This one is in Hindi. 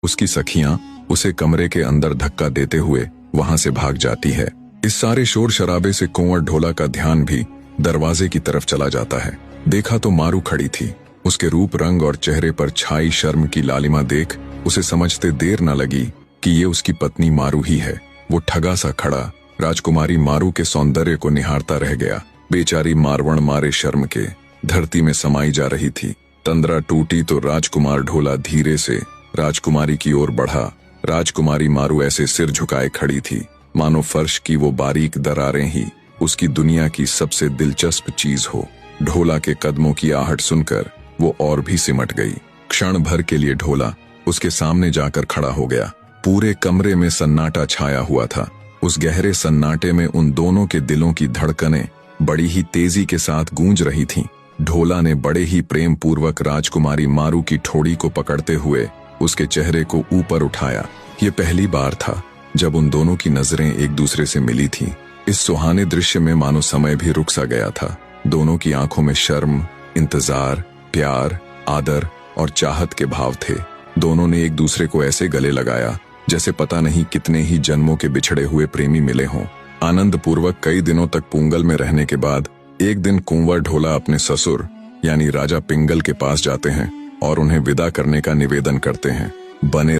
उसकी सखियां उसे कमरे के अंदर धक्का देते हुए वहां से भाग जाती है। इस सारे शोर शराबे से कुंवर ढोला का ध्यान भी दरवाजे की तरफ चला जाता है। देखा तो मारू खड़ी थी। उसके रूप रंग और चेहरे पर छाई शर्म की लालिमा देख उसे समझते देर न लगी कि ये उसकी पत्नी मारू ही है। वो ठगा सा खड़ा राजकुमारी मारू के सौंदर्य को निहारता रह गया। बेचारी मारवण मारे शर्म के धरती में समाई जा रही थी। तंद्रा टूटी तो राजकुमार ढोला धीरे से राजकुमारी की ओर बढ़ा। राजकुमारी मारू ऐसे सिर झुकाए खड़ी थी मानो फर्श की वो बारीक दरारें ही उसकी दुनिया की सबसे दिलचस्प चीज हो। ढोला के कदमों की आहट सुनकर वो और भी सिमट गई। क्षण भर के लिए ढोला उसके सामने जाकर खड़ा हो गया। पूरे कमरे में सन्नाटा छाया हुआ था। उस गहरे सन्नाटे में उन दोनों के दिलों की धड़कनें बड़ी ही तेजी के साथ गूंज रही थीं। ढोला ने बड़े ही प्रेम पूर्वक राजकुमारी मारू की ठोड़ी को पकड़ते हुए उसके चेहरे को ऊपर उठाया। ये पहली बार था जब उन दोनों की नजरें एक दूसरे से मिली थीं। इस सुहाने दृश्य में मानो समय भी रुक सा गया था। दोनों की आंखों में शर्म, इंतजार, प्यार, आदर और चाहत के भाव थे। दोनों ने एक दूसरे को ऐसे गले लगाया जैसे पता नहीं कितने ही जन्मों के बिछड़े हुए प्रेमी मिले हों। आनंद पूर्वक कई दिनों तक पुंगल में रहने के बाद एक दिन कुंवर ढोला अपने ससुर यानी राजा पिंगल के पास जाते हैं और उन्हें विदा करने का निवेदन करते हैं। बने